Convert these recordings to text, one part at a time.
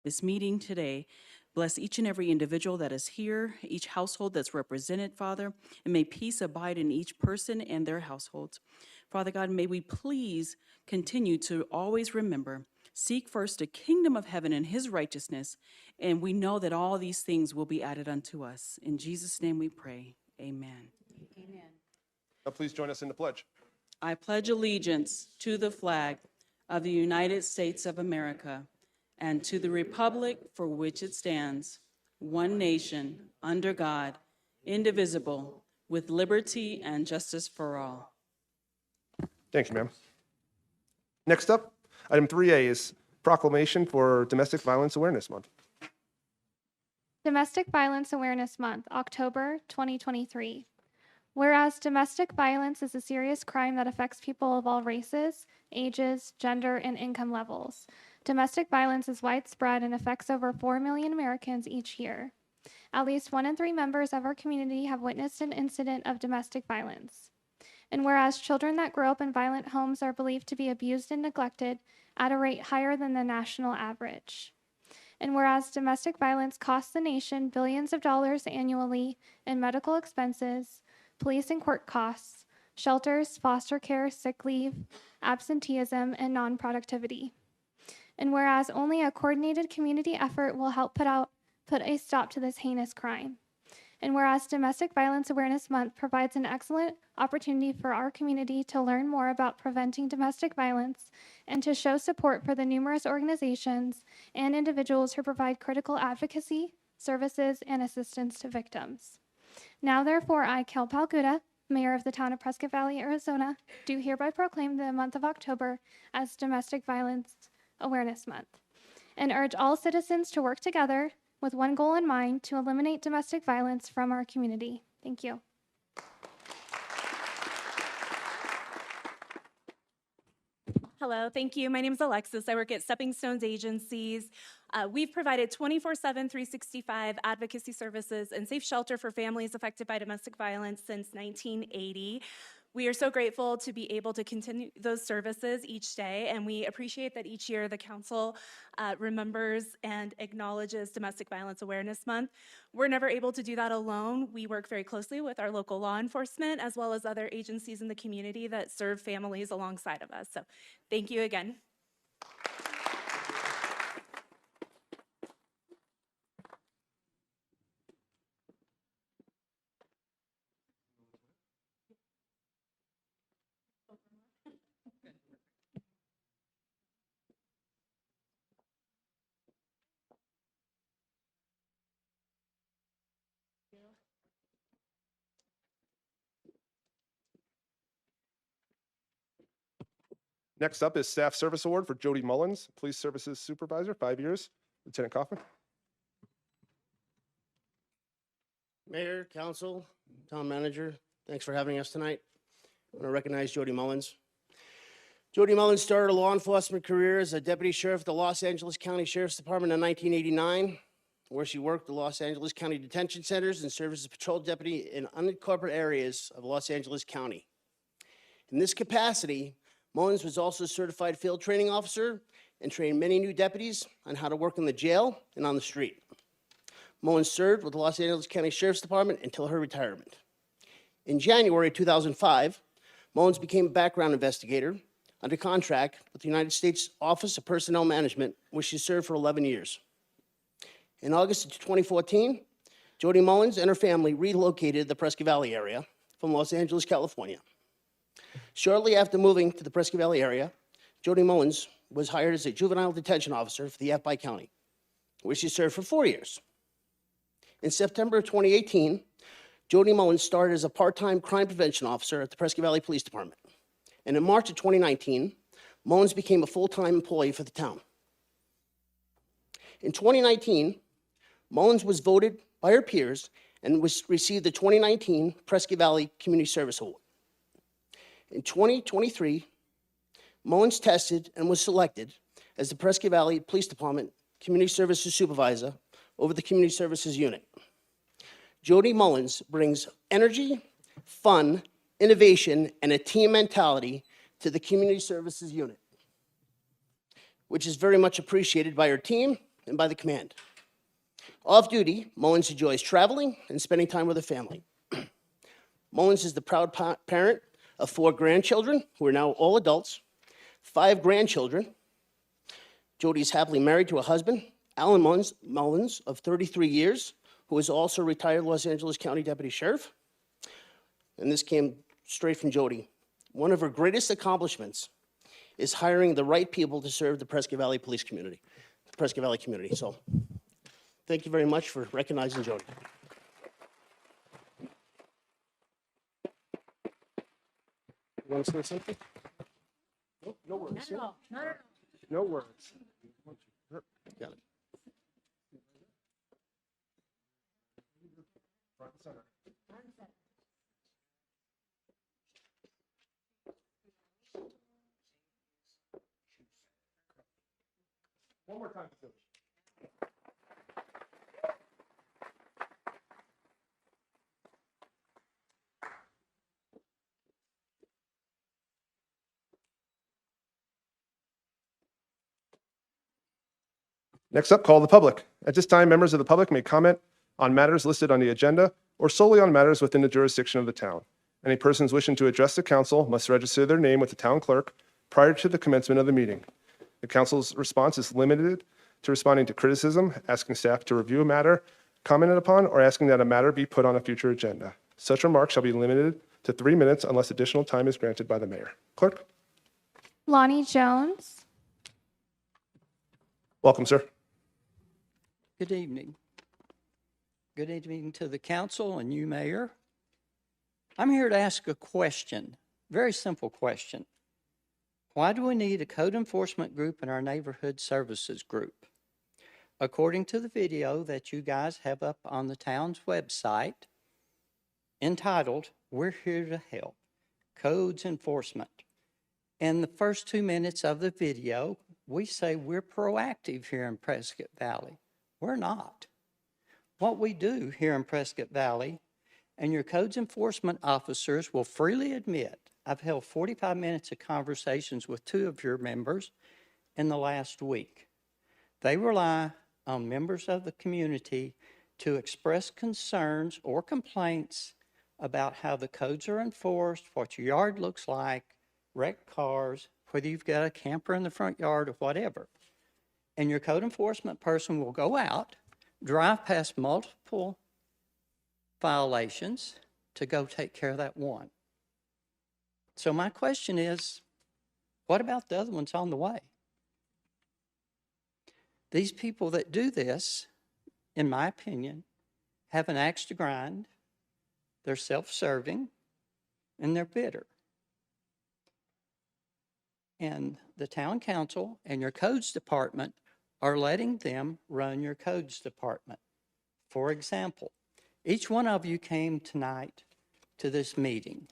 this meeting today. Bless each and every individual that is here, each household that's represented, Father, and may peace abide in each person and their households. Father God, may we please continue to always remember, seek first the kingdom of heaven and his righteousness, and we know that all these things will be added unto us. In Jesus' name we pray. Amen. Now please join us in the pledge. I pledge allegiance to the flag of the United States of America and to the republic for which it stands, one nation, under God, indivisible, with liberty and justice for all. Thank you, ma'am. Next up, item 3A is proclamation for Domestic Violence Awareness Month. Domestic Violence Awareness Month, October 2023. Whereas domestic violence is a serious crime that affects people of all races, ages, gender, and income levels. Domestic violence is widespread and affects over 4 million Americans each year. At least 1 in 3 members of our community have witnessed an incident of domestic violence. And whereas children that grow up in violent homes are believed to be abused and neglected at a rate higher than the national average. And whereas domestic violence costs the nation billions of dollars annually in medical expenses, police and court costs, shelters, foster care, sick leave, absenteeism, and non-productivity. And whereas only a coordinated community effort will help put a stop to this heinous crime. And whereas Domestic Violence Awareness Month provides an excellent opportunity for our community to learn more about preventing domestic violence and to show support for the numerous organizations and individuals who provide critical advocacy, services, and assistance to victims. Now, therefore, I, Kel Palguda, Mayor of the town of Prescott Valley, Arizona, do hereby proclaim the month of October as Domestic Violence Awareness Month and urge all citizens to work together with one goal in mind: to eliminate domestic violence from our community. Thank you. Hello, thank you. My name is Alexis. I work at Stepping Stones Agencies. We've provided 24/7, 365 advocacy services and safe shelter for families affected by domestic violence since 1980. We are so grateful to be able to continue those services each day, and we appreciate that each year the council remembers and acknowledges Domestic Violence Awareness Month. We're never able to do that alone. We work very closely with our local law enforcement as well as other agencies in the community that serve families alongside of us. So thank you again. Next up is Staff Service Award for Jody Mullins, Police Services Supervisor, 5 years. Lieutenant Kaufman. Mayor, council, town manager, thanks for having us tonight. I want to recognize Jody Mullins. Jody Mullins started a law enforcement career as a deputy sheriff at the Los Angeles County Sheriff's Department in 1989, where she worked the Los Angeles County Detention Centers and served as a patrol deputy in unincorporated areas of Los Angeles County. In this capacity, Mullins was also a certified field training officer and trained many new deputies on how to work in the jail and on the street. Mullins served with the Los Angeles County Sheriff's Department until her retirement. In January 2005, Mullins became a background investigator under contract with the United States Office of Personnel Management, where she served for 11 years. In August of 2014, Jody Mullins and her family relocated to the Prescott Valley area from Los Angeles, California. Shortly after moving to the Prescott Valley area, Jody Mullins was hired as a juvenile detention officer for the FBI County, where she served for 4 years. In September of 2018, Jody Mullins started as a part-time crime prevention officer at the Prescott Valley Police Department. And in March of 2019, Mullins became a full-time employee for the town. In 2019, Mullins was voted by her peers and received the 2019 Prescott Valley Community Service Award. In 2023, Mullins tested and was selected as the Prescott Valley Police Department Community Services Supervisor over the Community Services Unit. Jody Mullins brings energy, fun, innovation, and a team mentality to the Community Services Unit, which is very much appreciated by her team and by the command. Off duty, Mullins enjoys traveling and spending time with her family. Mullins is the proud parent of 4 grandchildren, who are now all adults, 5 grandchildren. Jody is happily married to her husband, Alan Mullins, of 33 years, who is also a retired Los Angeles County Deputy Sheriff. And this came straight from Jody. One of her greatest accomplishments is hiring the right people to serve the Prescott Valley police community, the Prescott Valley community. So thank you very much for recognizing Jody. You want to say something? No words. No words. Got it. One more time. Next up, call the public. At this time, members of the public may comment on matters listed on the agenda or solely on matters within the jurisdiction of the town. Any persons wishing to address the council must register their name with the town clerk prior to the commencement of the meeting. The council's response is limited to responding to criticism, asking staff to review a matter commented upon, or asking that a matter be put on a future agenda. Such remarks shall be limited to 3 minutes unless additional time is granted by the mayor. Clerk? Lonnie Jones. Welcome, sir. Good evening. Good evening to the council and you, Mayor. I'm here to ask a question, very simple question. Why do we need a code enforcement group in our neighborhood services group? According to the video that you guys have up on the town's website, entitled, "We're Here to Help, Codes Enforcement." In the first 2 minutes of the video, we say we're proactive here in Prescott Valley. We're not. What we do here in Prescott Valley, and your codes enforcement officers will freely admit, I've held 45 minutes of conversations with 2 of your members in the last week. They rely on members of the community to express concerns or complaints about how the codes are enforced, what your yard looks like, wrecked cars, whether you've got a camper in the front yard or whatever. And your code enforcement person will go out, drive past multiple violations to go take care of that one. So my question is, what about the other ones on the way? These people that do this, in my opinion, have an axe to grind, they're self-serving, and they're bitter. And the town council and your codes department are letting them run your codes department. For example, each one of you came tonight to this meeting.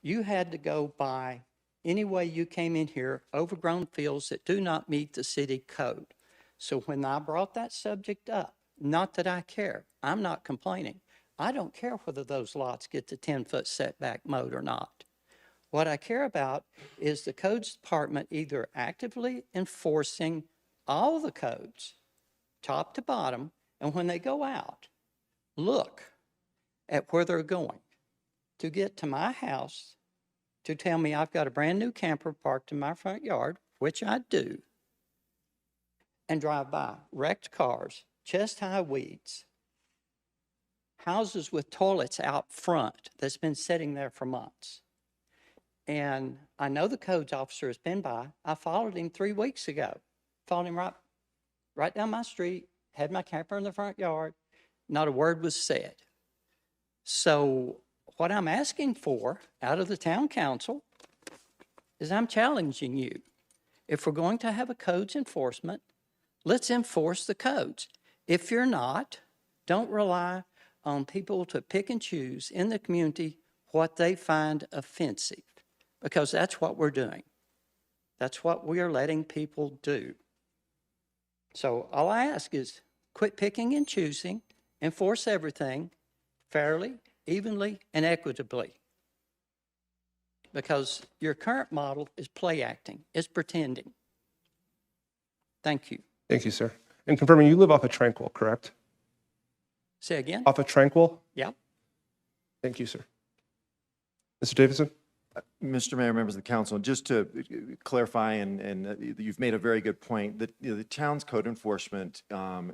You had to go by, any way you came in here, overgrown fields that do not meet the city code. So when I brought that subject up, not that I care, I'm not complaining. I don't care whether those lots get the 10-foot setback mode or not. What I care about is the codes department either actively enforcing all the codes, top to bottom, and when they go out, look at where they're going to get to my house to tell me I've got a brand new camper parked in my front yard, which I do, and drive by wrecked cars, chest-high weeds, houses with toilets out front that's been sitting there for months. And I know the codes officer has been by. I followed him 3 weeks ago. Followed him right down my street, had my camper in the front yard. Not a word was said. So what I'm asking for out of the town council is I'm challenging you. If we're going to have a codes enforcement, let's enforce the codes. If you're not, don't rely on people to pick and choose in the community what they find offensive, because that's what we're doing. That's what we are letting people do. So all I ask is quit picking and choosing, enforce everything fairly, evenly, and equitably. Because your current model is play acting, it's pretending. Thank you. Thank you, sir. And confirming you live off of Tranquil, correct? Say again? Off of Tranquil? Yeah. Thank you, sir. Mr. Davidson? Mr. Mayor, members of the council, just to clarify, you've made a very good point, that the town's code enforcement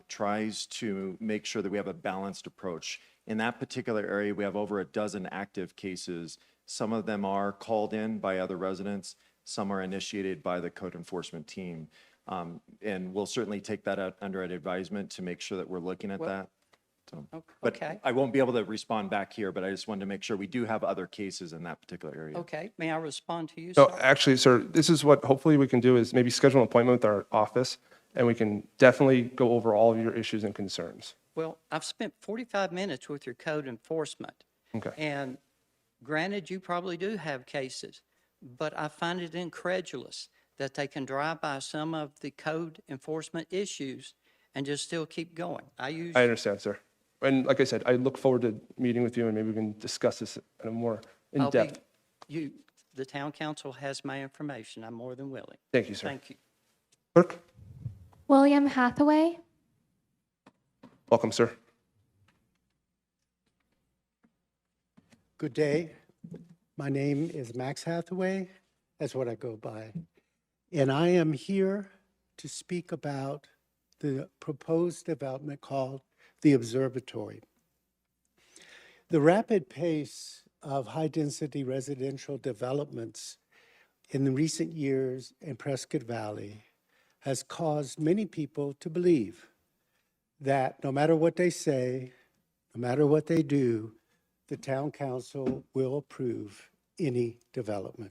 tries to make sure that we have a balanced approach. In that particular area, we have over a dozen active cases. Some of them are called in by other residents. Some are initiated by the code enforcement team. And we'll certainly take that out under advisement to make sure that we're looking at that. So, but Okay. I won't be able to respond back here, but I just wanted to make sure we do have other cases in that particular area. Okay, may I respond to you, No, sir? actually, sir, this is what hopefully we can do is maybe schedule an appointment with our office, and we can definitely go over all of your issues and concerns. Well, I've spent 45 minutes with your code enforcement. Okay. And granted, you probably do have cases, but I find it incredulous that they can drive by some of the code enforcement issues and just still keep going. I understand, sir. And like I said, I look forward to meeting with you, and maybe we can discuss this in a more in-depth. The town council has my information. I'm more than willing. Thank you, sir. Thank you. Clerk, William Hathaway. welcome, sir. Good day. My name is Max Hathaway. That's what I go by. And I am here to speak about the proposed development called the Observatory. The rapid pace of high-density residential developments in the recent years in Prescott Valley has caused many people to believe that no matter what they say, no matter what they do, the town council will approve any development.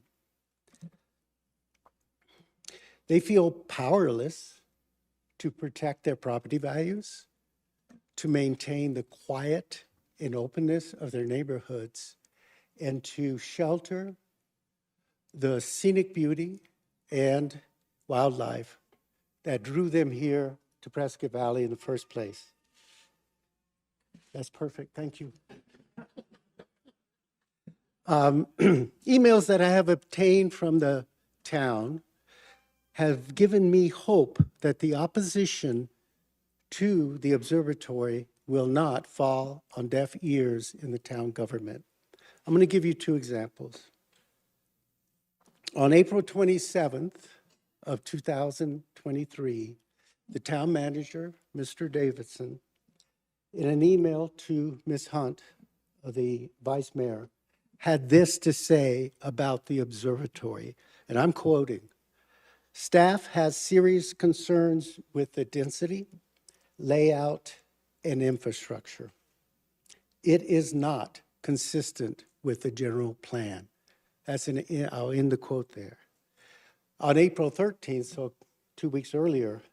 They feel powerless to protect their property values, to maintain the quiet and openness of their neighborhoods, and to shelter the scenic beauty and wildlife that drew them here to Prescott Valley in the first place. That's perfect, thank you. Emails that I have obtained from the town have given me hope that the opposition to the observatory will not fall on deaf ears in the town government. I'm going to give you two examples. On April 27th of 2023, the town manager, Mr. Davidson, in an email to Ms. Hunt, the vice mayor, had this to say about the observatory, and I'm quoting, "Staff has serious concerns with the density, layout, and infrastructure. It is not consistent with the general plan." I'll end the quote there. On April 13th, so 2 weeks earlier,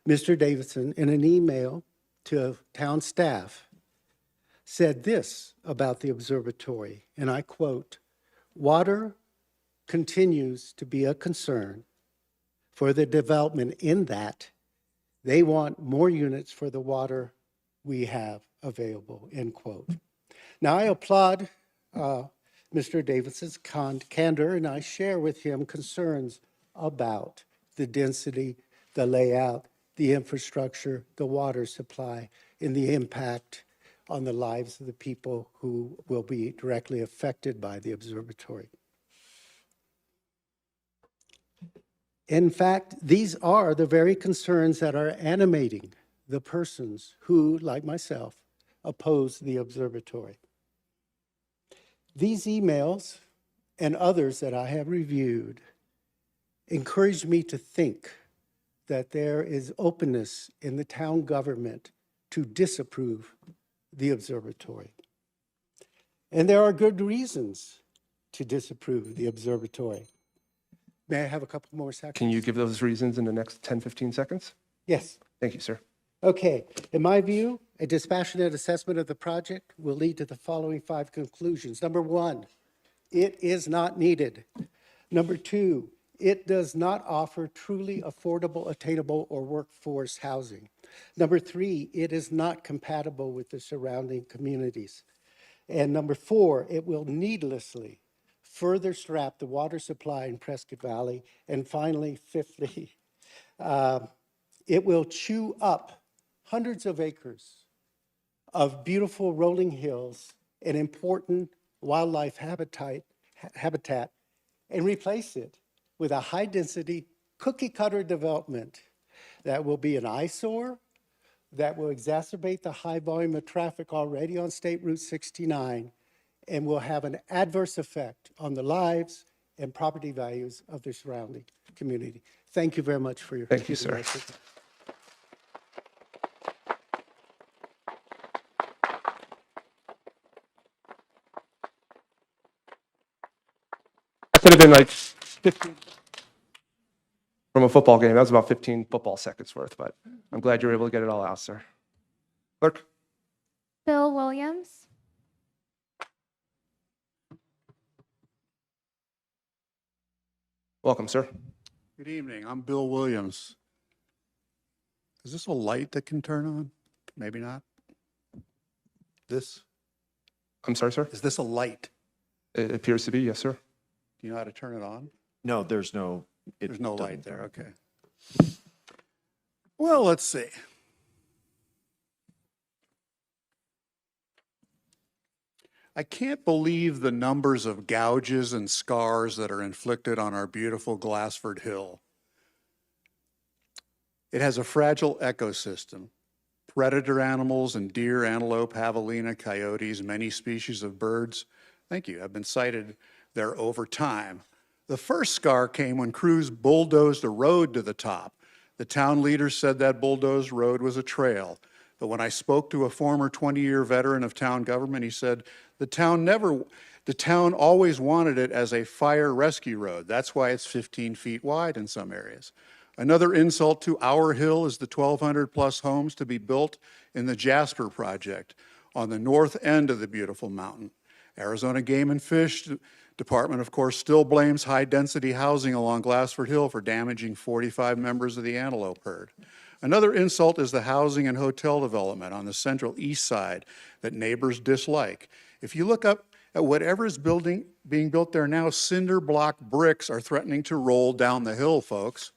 Mr. Davidson, in an email to town staff, said this about the observatory, and I quote, "Water continues to be a concern for the development in that they want more units for the water we have available," end quote. Now, I applaud Mr. Davidson's candor, and I share with him concerns about the density, the layout, the infrastructure, the water supply, and the impact on the lives of the people who will be directly affected by the observatory. In fact, these are the very concerns that are animating the persons who, like myself, oppose the observatory. These emails and others that I have reviewed encourage me to think that there is openness in the town government to disapprove the observatory. And there are good reasons to disapprove the observatory. May I have a couple more seconds? Can you give those reasons in the next 10, 15 seconds? Yes. Thank you, sir. Okay. In my view, a dispassionate assessment of the project will lead to the following 5 conclusions. Number 1, it is not needed. Number 2, it does not offer truly affordable, attainable, or workforce housing. Number 3, it is not compatible with the surrounding communities. And number 4, it will needlessly further strap the water supply in Prescott Valley. And finally, fifthly, It will chew up hundreds of acres of beautiful rolling hills and important wildlife habitat and replace it with a high-density cookie-cutter development that will be an eyesore, that will exacerbate the high volume of traffic already on State Route 69, and will have an adverse effect on the lives and property values of the surrounding community. Thank you very much for your Thank you, sir. consideration. That could have been like 15 from a football game. That was about 15 football seconds worth, but I'm glad you were able to get it all out, sir. Clerk? Bill Williams. Welcome, sir. Good evening. I'm Bill Williams. Is this a light that can turn on? Maybe not. This? I'm sorry, sir? Is this a light? It appears to be, yes, sir. Do you know how to turn it on? No, there's no. There's no light doesn't- there. Okay. Well, let's see. I can't believe the numbers of gouges and scars that are inflicted on our beautiful Glassford Hill. It has a fragile ecosystem. Predator animals and deer, antelope, javelina, coyotes, many species of birds, thank you, have been sighted there over time. The first scar came when crews bulldozed a road to the top. The town leaders said that bulldozed road was a trail. But when I spoke to a former 20-year veteran of town government, he said the town always wanted it as a fire rescue road. That's why it's 15 feet wide in some areas. Another insult to our hill is the 1,200 plus homes to be built in the Jasper project on the north end of the beautiful mountain. Arizona Game and Fish Department, of course, still blames high-density housing along Glassford Hill for damaging 45 members of the antelope herd. Another insult is the housing and hotel development on the central east side that neighbors dislike. If you look up at whatever is being built there now, cinder block bricks are threatening to roll down the hill, folks.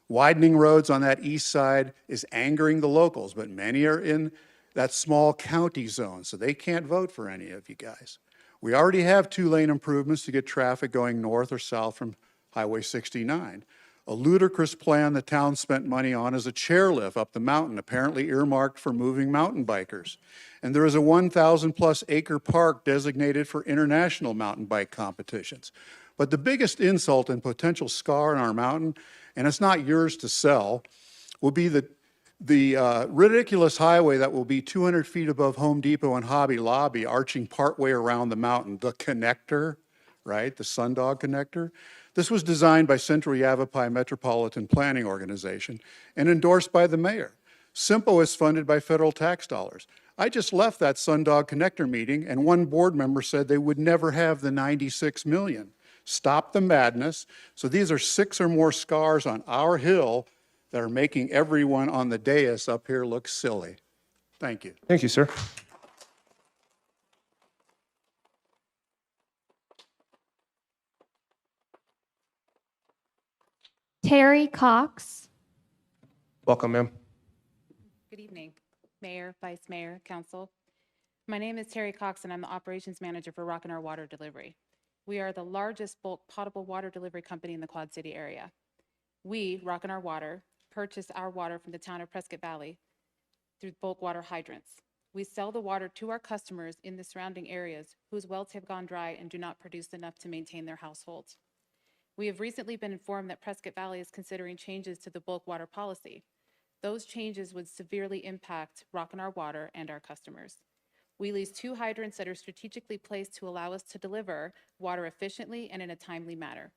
Widening roads on that east side is angering the locals, but many are in that small county zone, so they can't vote for any of you guys. We already have 2-lane improvements to get traffic going north or south from Highway 69. A ludicrous plan the town spent money on is a chairlift up the mountain, apparently earmarked for moving mountain bikers. And there is a 1,000 plus acre park designated for international mountain bike competitions. But the biggest insult and potential scar in our mountain, and it's not yours to sell, will be the ridiculous highway that will be 200 feet above Home Depot and Hobby Lobby, arching partway around the mountain, the connector, right, the Sundog connector. This was designed by Central Yavapai Metropolitan Planning Organization and endorsed by the mayor. SIMPO is funded by federal tax dollars. I just left that Sundog connector meeting and one board member said they would never have the 96 million. Stop the madness. So these are 6 or more scars on our hill that are making everyone on the dais up here look silly. Thank you. Thank you, sir. Terry Cox. Welcome, ma'am. Good evening, Mayor, Vice Mayor, Council. My name is Terry Cox, and I'm the Operations Manager for Rock and R Water Delivery. We are the largest bulk potable water delivery company in the Quad City area. We, Rock and R Water, purchase our water from the town of Prescott Valley through bulk water hydrants. We sell the water to our customers in the surrounding areas whose wells have gone dry and do not produce enough to maintain their households. We have recently been informed that Prescott Valley is considering changes to the bulk water policy. Those changes would severely impact Rock and R Water and our customers. We lease 2 hydrants that are strategically placed to allow us to deliver water efficiently and in a timely manner.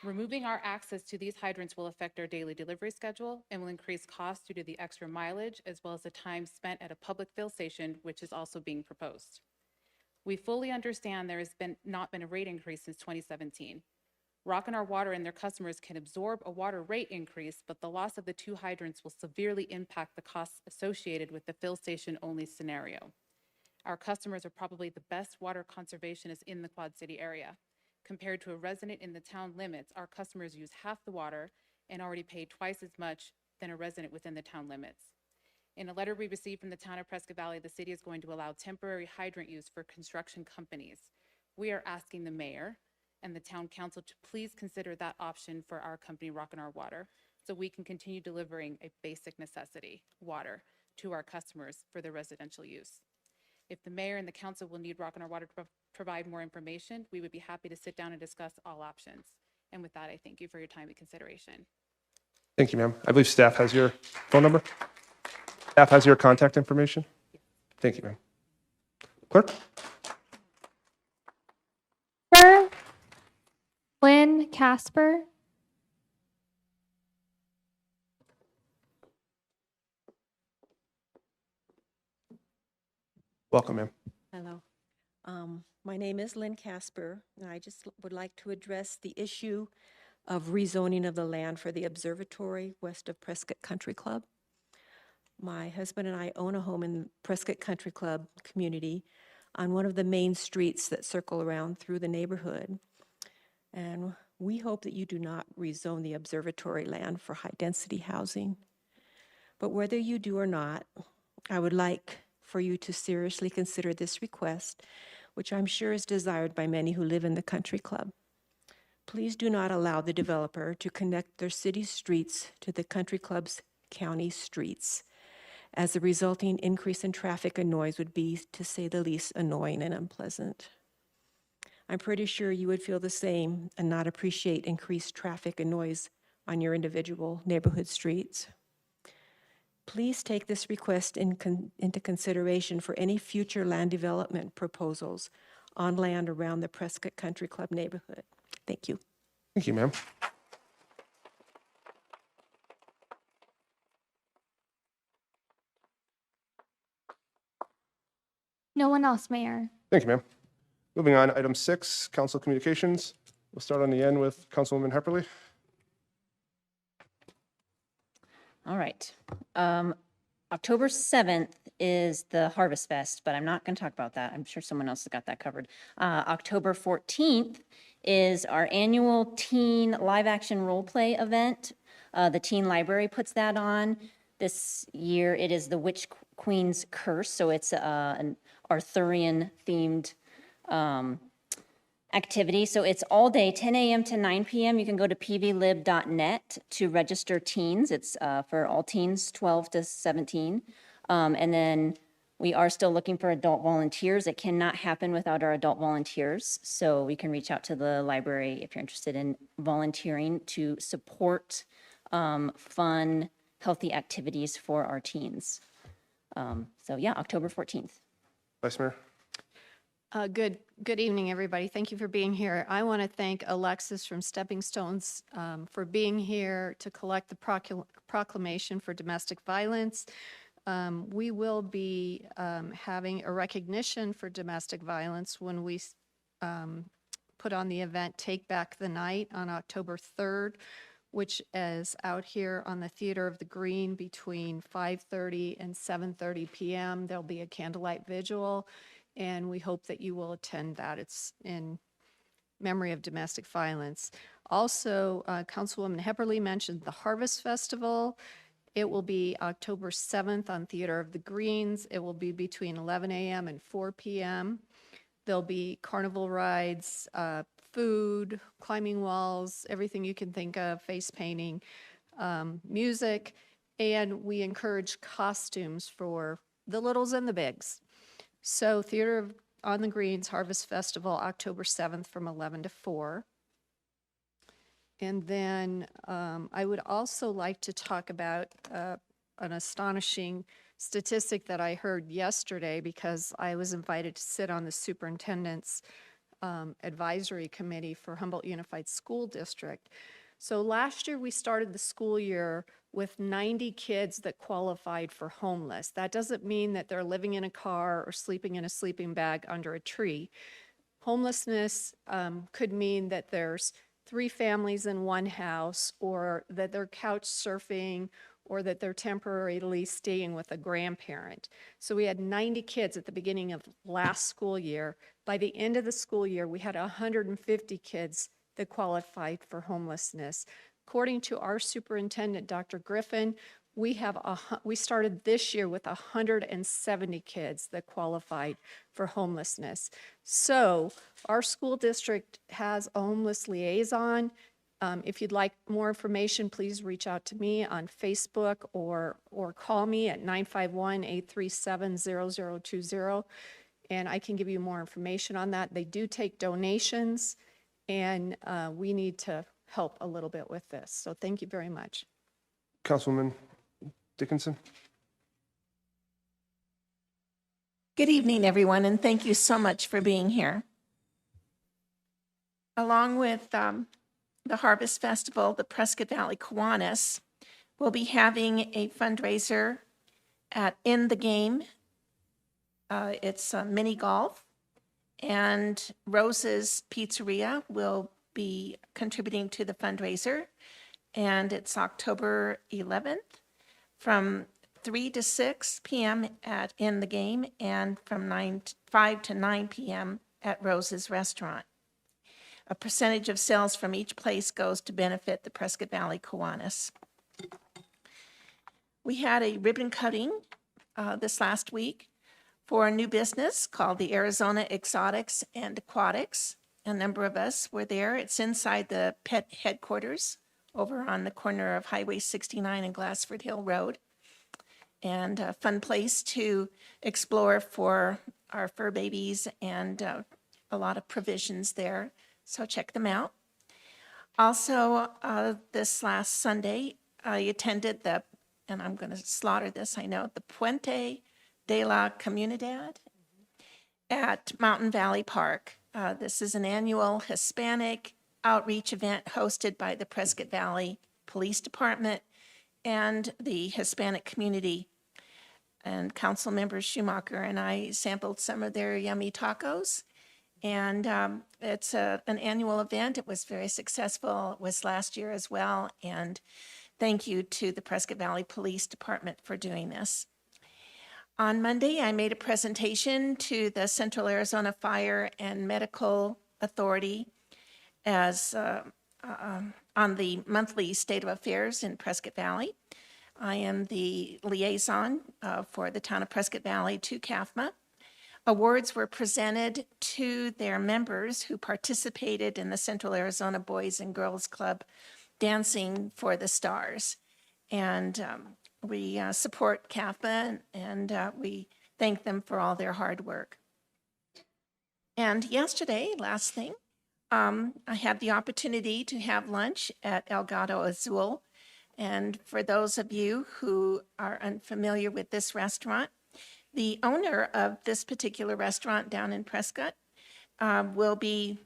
Removing our access to these hydrants will affect our daily delivery schedule and will increase costs due to the extra mileage as well as the time spent at a public fill station, which is also being proposed. We fully understand there has not been a rate increase since 2017. Rock and R Water and their customers can absorb a water rate increase, but the loss of the 2 hydrants will severely impact the costs associated with the fill station only scenario. Our customers are probably the best water conservationists in the Quad City area. Compared to a resident in the town limits, our customers use half the water and already pay twice as much than a resident within the town limits. In a letter we received from the town of Prescott Valley, the city is going to allow temporary hydrant use for construction companies. We are asking the mayor and the town council to please consider that option for our company, Rock and Our Water, so we can continue delivering a basic necessity, water, to our customers for their residential use. If the mayor and the council will need Rock and Our Water to provide more information, we would be happy to sit down and discuss all options. And with that, I thank you for your time and consideration. Thank you, ma'am. I believe staff has your phone number. Staff has your contact information. Thank you, ma'am. Clerk? Lynn Casper. Welcome, ma'am. Hello. My name is Lynn Casper, and I just would like to address the issue of rezoning of the land for the observatory west of Prescott Country Club. My husband and I own a home in Prescott Country Club community on one of the main streets that circle around through the neighborhood. And we hope that you do not rezone the observatory land for high-density housing. But whether you do or not, I would like for you to seriously consider this request, which I'm sure is desired by many who live in the country club. Please do not allow the developer to connect their city streets to the country club's county streets, as the resulting increase in traffic and noise would be, to say the least, annoying and unpleasant. I'm pretty sure you would feel the same and not appreciate increased traffic and noise on your individual neighborhood streets. Please take this request into consideration for any future land development proposals on land around the Prescott Country Club neighborhood. Thank you. Thank you, ma'am. No one else, Mayor. Thank you, ma'am. Moving on, item 6, council communications. We'll start on the end with Councilwoman Hepperly. All right. October 7th is the Harvest Fest, but I'm not going to talk about that. I'm sure someone else has got that covered. October 14th is our annual teen live action role play event. The teen library puts that on. This year it is the Witch Queen's Curse, so it's an Arthurian themed activity. So it's all day, 10 a.m. to 9 p.m. You can go to pvlib.net to register teens. It's for all teens 12 to 17. And then we are still looking for adult volunteers. It cannot happen without our adult volunteers. So we can reach out to the library if you're interested in volunteering to support fun, healthy activities for our teens. So yeah, October 14th. Vice Mayor. Good evening, everybody. Thank you for being here. I want to thank Alexis from Stepping Stones for being here to collect the proclamation for domestic violence. We will be having a recognition for domestic violence when we put on the event Take Back the Night on October 3rd, which is out here on the Theater of the Green between 5:30 and 7:30 p.m. There'll be a candlelight vigil, and we hope that you will attend that. It's in memory of domestic violence. Also, Councilwoman Hepperly mentioned the Harvest Festival. It will be October 7th on Theater of the Greens. It will be between 11 a.m. and 4 p.m. There'll be carnival rides, food, climbing walls, everything you can think of, face painting, music, and we encourage costumes for the littles and the bigs. So Theater on the Greens Harvest Festival, October 7th from 11 to 4. And then I would also like to talk about an astonishing statistic that I heard yesterday because I was invited to sit on the superintendent's advisory committee for Humboldt Unified School District. So last year we started the school year with 90 kids that qualified for homeless. That doesn't mean that they're living in a car or sleeping in a sleeping bag under a tree. Homelessness could mean that there's 3 families in one house, or that they're couch surfing, or that they're temporarily staying with a grandparent. So we had 90 kids at the beginning of last school year. By the end of the school year, we had 150 kids that qualified for homelessness. according to our superintendent, Dr. Griffin, we started this year with 170 kids that qualified for homelessness. So our school district has a homeless liaison. If you'd like more information, please reach out to me on Facebook or call me at 951-837-0020, and I can give you more information on that. They do take donations, and we need to help a little bit with this. So thank you very much. Councilwoman Dickinson? Good evening, everyone, and thank you so much for being here. Along with the Harvest Festival, the Prescott Valley Kiwanis will be having a fundraiser at In the Game. It's mini golf, and Rose's Pizzeria will be contributing to the fundraiser, and it's October 11th from 3 to 6 p.m. at In the Game, and from 5 to 9 p.m. at Rose's Restaurant. A percentage of sales from each place goes to benefit the Prescott Valley Kiwanis. We had a ribbon cutting this last week for a new business called the Arizona Exotics and Aquatics. A number of us were there. It's inside the pet headquarters over on the corner of Highway 69 and Glassford Hill Road. And a fun place to explore for our fur babies, and a lot of provisions there. So check them out. Also, this last Sunday, I attended and I'm going to slaughter this, I know, the Puente de la Comunidad at Mountain Valley Park. This is an annual Hispanic outreach event hosted by the Prescott Valley Police Department and the Hispanic community. And Councilmember Schumacher and I sampled some of their yummy tacos. And it's an annual event. It was very successful. It was last year as well. And thank you to the Prescott Valley Police Department for doing this. On Monday, I made a presentation to the Central Arizona Fire and Medical Authority as on the monthly state of affairs in Prescott Valley. I am the liaison for the town of Prescott Valley to CAFMA. Awards were presented to their members who participated in the Central Arizona Boys and Girls Club Dancing for the Stars. And we support CAFMA, and we thank them for all their hard work. And yesterday, last thing, I had the opportunity to have lunch at El Gato Azul. And for those of you who are unfamiliar with this restaurant, the owner of this particular restaurant down in Prescott will be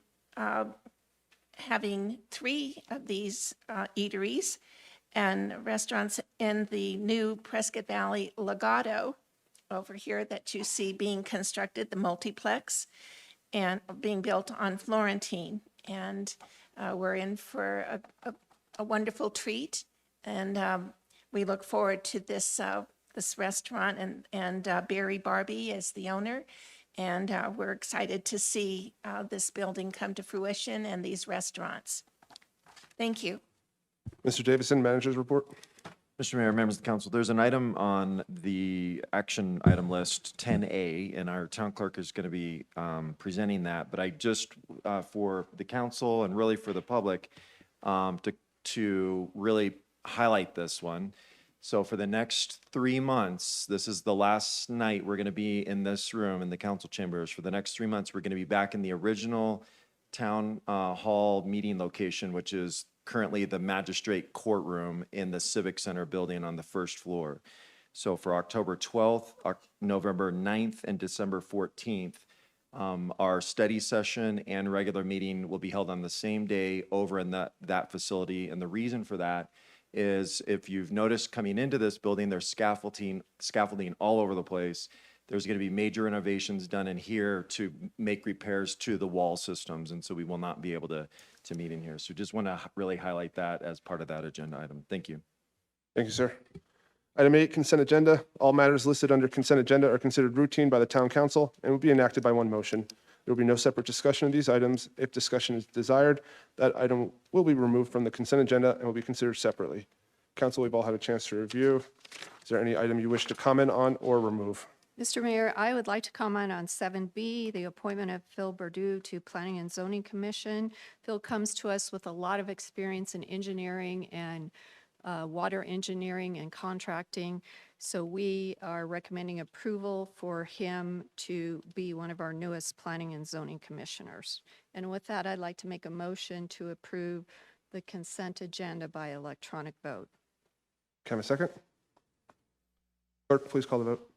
having 3 of these eateries and restaurants in the new Prescott Valley Legato over here that you see being constructed, the multiplex, and being built on Florentine. And we're in for a wonderful treat. And we look forward to this restaurant, and Barry Barbie is the owner. And we're excited to see this building come to fruition and these restaurants. Thank you. Mr. Davison, manager's report. Mr. Mayor, members of the council, there's an item on the action item list 10A, and our town clerk is going to be presenting that. But I just, for the council and really for the public, to really highlight this one. So for the next 3 months, this is the last night we're going to be in this room in the council chambers. For the next 3 months, we're going to be back in the original town hall meeting location, which is currently the magistrate courtroom in the Civic Center building on the first floor. So for October 12th, November 9th, and December 14th, our study session and regular meeting will be held on the same day over in that facility. And the reason for that is, if you've noticed coming into this building, there's scaffolding all over the place. There's going to be major innovations done in here to make repairs to the wall systems, and so we will not be able to meet in here. So just want to really highlight that as part of that agenda item. Thank you. Thank you, sir. Item 8, consent agenda. All matters listed under consent agenda are considered routine by the town council and will be enacted by one motion. There will be no separate discussion of these items. If discussion is desired, that item will be removed from the consent agenda and will be considered separately. Council, we've all had a chance to review. Is there any item you wish to comment on or remove? Mr. Mayor, I would like to comment on 7B, the appointment of Phil Burdew to Planning and Zoning Commission. Phil comes to us with a lot of experience in engineering and water engineering and contracting. So we are recommending approval for him to be one of our newest planning and zoning commissioners. And with that, I'd like to make a motion to approve the consent agenda by electronic vote. Can I have a second? Clerk, please call the vote.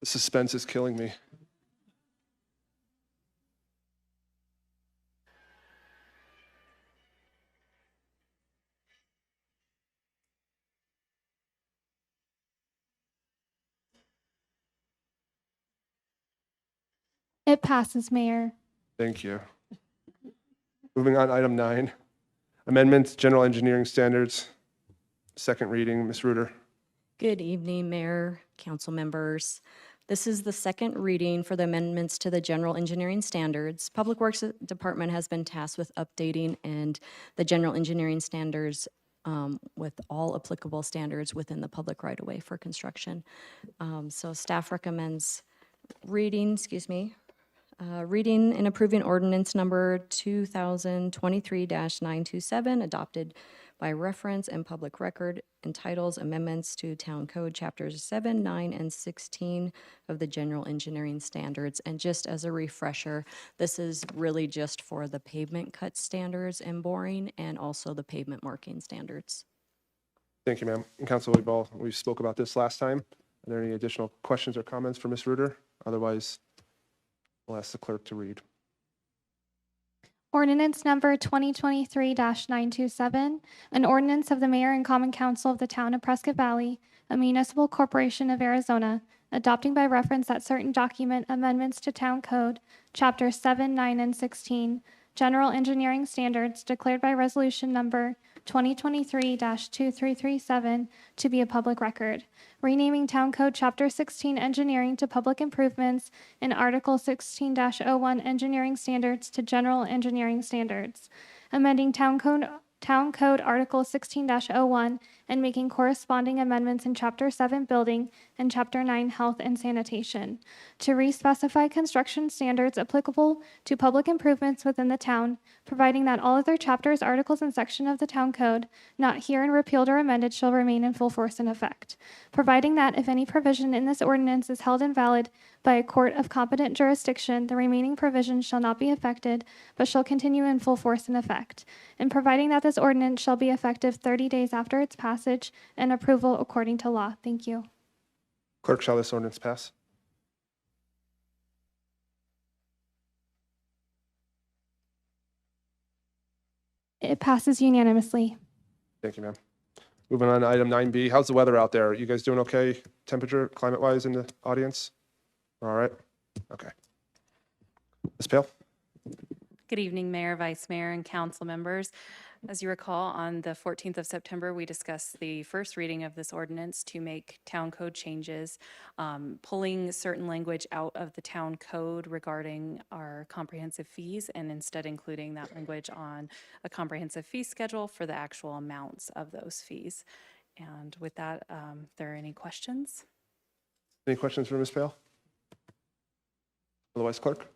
The suspense is killing me. It passes, Mayor. Thank you. Moving on, item 9, amendments, general engineering standards, second reading. Ms. Reuter. Good evening, Mayor, council members. This is the second reading for the amendments to the general engineering standards. Public Works Department has been tasked with updating and the general engineering standards with all applicable standards within the public right-of-way for construction. So staff recommends reading and approving ordinance number 2023-927, adopted by reference and public record, entitles Amendments to Town Code Chapters 7, 9, and 16 of the General Engineering Standards. And just as a refresher, this is really just for the pavement cut standards and boring, and also the pavement marking standards. Thank you, ma'am. And Council, we spoke about this last time. Are there any additional questions or comments for Ms. Reuter? Otherwise, we'll ask the clerk to read. Ordinance number 2023-927, an ordinance of the Mayor and Common Council of the Town of Prescott Valley, a municipal corporation of Arizona, adopting by reference that certain document amendments to Town Code, Chapter 7, 9, and 16, General Engineering Standards declared by resolution number 2023-2337 to be a public record, renaming Town Code Chapter 16 Engineering to Public Improvements and Article 16-01 Engineering Standards to General Engineering Standards, amending Town Code Article 16-01 and making corresponding amendments in Chapter 7 Building and Chapter 9 Health and Sanitation, to re-specify construction standards applicable to public improvements within the town, providing that all other chapters, articles, and sections of the Town Code not herein repealed or amended shall remain in full force and effect, providing that if any provision in this ordinance is held invalid by a court of competent jurisdiction, the remaining provisions shall not be affected, but shall continue in full force and effect, and providing that this ordinance shall be effective 30 days after its passage and approval according to law. Thank you. Clerk, shall this ordinance pass? It passes unanimously. Thank you, ma'am. Moving on to item 9B. How's the weather out there? You guys doing okay, temperature, climate-wise in the audience? All right? Okay. Ms. Pale? Good evening, Mayor, Vice Mayor, and council members. As you recall, on the 14th of September, we discussed the first reading of this ordinance to make town code changes, pulling certain language out of the town code regarding our comprehensive fees, and instead including that language on a comprehensive fee schedule for the actual amounts of those fees. And with that, are there any questions? Any questions for Ms. Pale? Otherwise, clerk?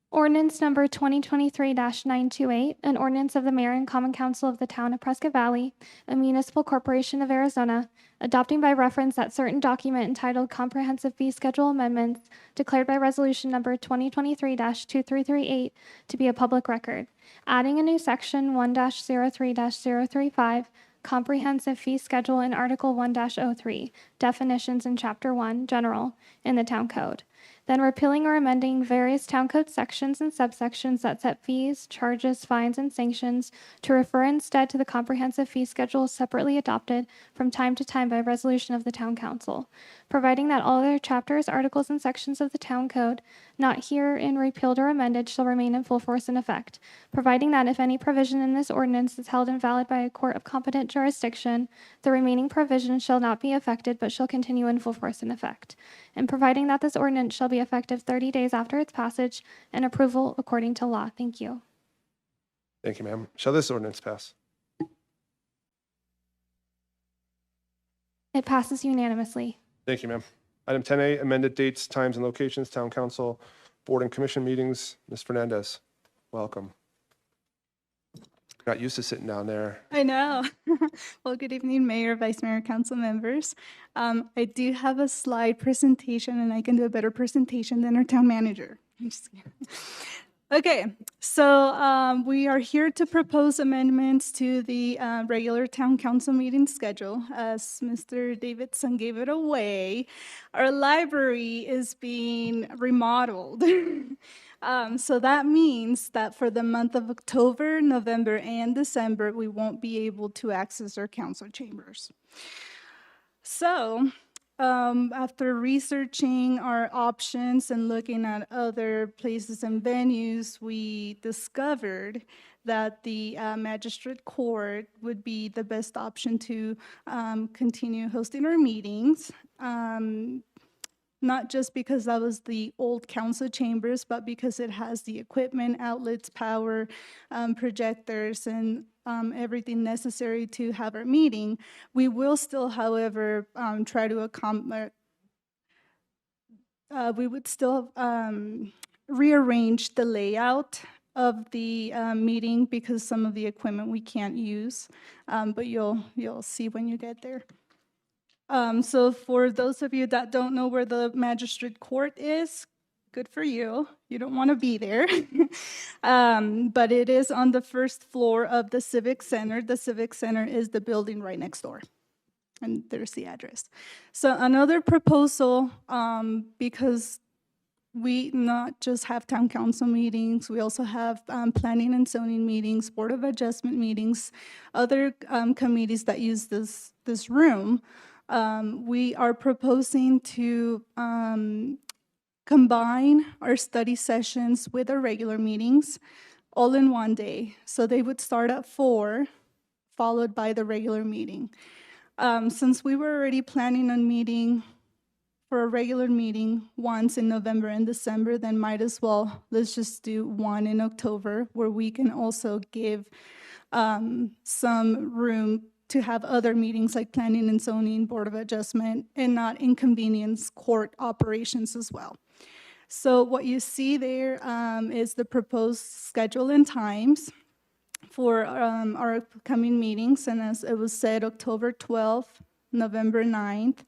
Ordinance number 2023-928, an ordinance of the Mayor and Common Council of the Town of Prescott Valley, a municipal corporation of Arizona, adopting by reference that certain document entitled Comprehensive Fee Schedule Amendments declared by resolution number 2023-2338 to be a public record, adding a new section 1-03-035, Comprehensive Fee Schedule in Article 1-03, Definitions in Chapter 1, General, in the Town Code, then repealing or amending various town code sections and subsections that set fees, charges, fines, and sanctions to refer instead to the comprehensive fee schedule separately adopted from time to time by resolution of the town council, providing that all other chapters, articles, and sections of the town code not herein repealed or amended shall remain in full force and effect, providing that if any provision in this ordinance is held invalid by a court of competent jurisdiction, the remaining provisions shall not be affected but shall continue in full force and effect, and providing that this ordinance shall be effective 30 days after its passage and approval according to law. Thank you. Thank you, ma'am. Shall this ordinance pass? It passes unanimously. Thank you, ma'am. Item 10A, amended dates, times, and locations, town council, board and commission meetings. Ms. Fernandez, welcome. Not used to sitting down there. I know. Well, good evening, Mayor, Vice Mayor, Council members. I do have a slide presentation, and I can do a better presentation than our town manager. I'm just kidding. Okay, so we are here to propose amendments to the regular town council meeting schedule. As Mr. Davidson gave it away, our library is being remodeled. So that means that for the month of October, November, and December, we won't be able to access our council chambers. So after researching our options and looking at other places and venues, we discovered that the magistrate court would be the best option to continue hosting our meetings. Not just because that was the old council chambers, but because it has the equipment, outlets, power, projectors, and everything necessary to have our meeting. We will still, however, try to accommodate, we would still rearrange the layout of the meeting because some of the equipment we can't use, but you'll see when you get there. So for those of you that don't know where the magistrate court is, good for you. You don't want to be there. But it is on the first floor of the Civic Center. The Civic Center is the building right next door. And there's the address. So another proposal, because we not just have town council meetings, we also have planning and zoning meetings, board of adjustment meetings, other committees that use this room. We are proposing to combine our study sessions with our regular meetings all in one day. So they would start at 4, followed by the regular meeting. Since we were already planning on meeting for a regular meeting once in November and December, then might as well, let's just do one in October, where we can also give some room to have other meetings like planning and zoning, board of adjustment, and not inconvenience court operations as well. So what you see there is the proposed schedule and times for our upcoming meetings. And as it was said, October 12th, November 9th,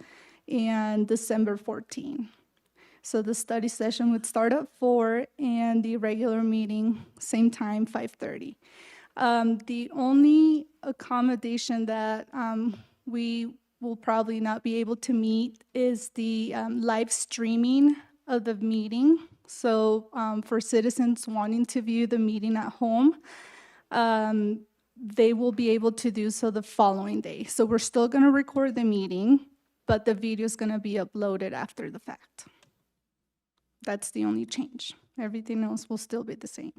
and December 14th. So the study session would start at 4 and the regular meeting, same time, 5:30. The only accommodation that we will probably not be able to meet is the live streaming of the meeting. So for citizens wanting to view the meeting at home, they will be able to do so the following day. So we're still going to record the meeting, but the video is going to be uploaded after the fact. That's the only change. Everything else will still be the same.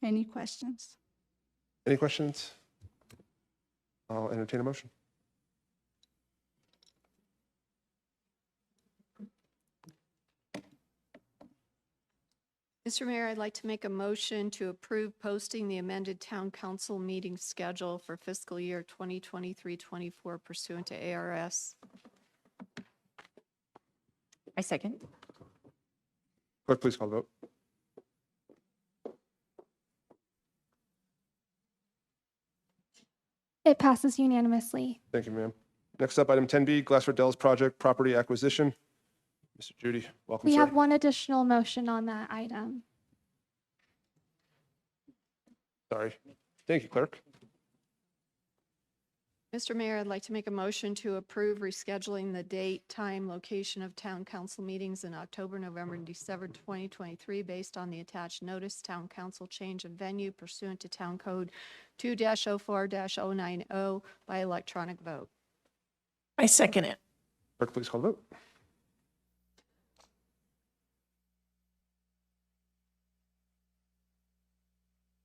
Any questions? Any questions? I'll entertain a motion. Mr. Mayor, I'd like to make a motion to approve posting the amended town council meeting schedule for fiscal year 2023-24 pursuant to ARS. I second. Clerk, please call the vote. It passes unanimously. Thank you, ma'am. Next up, item 10B, Glassford Dells Project Property Acquisition. Mr. Judy, welcome, We sir. have one additional motion on that item. Sorry. Thank you, clerk. Mr. Mayor, I'd like to make a motion to approve rescheduling the date, time, location of town council meetings in October, November, and December 2023 based on the attached notice, town council change of venue pursuant to Town Code 2-04-090 by electronic vote. I second it. Clerk, please call the vote.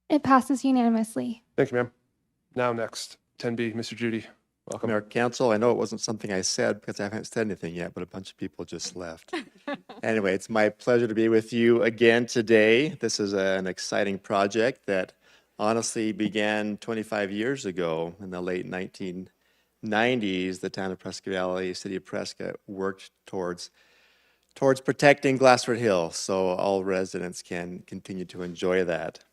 It passes unanimously. Thank you, ma'am. Now next, 10B, Mr. Judy. Welcome. Mayor, Council, I know it wasn't something I said because I haven't said anything yet, but a bunch of people just left. Anyway, it's my pleasure to be with you again today. This is an exciting project that honestly began 25 years ago in the late 1990s. The town of Prescott Valley, city of Prescott, worked towards protecting Glassford Hill so all residents can continue to enjoy that.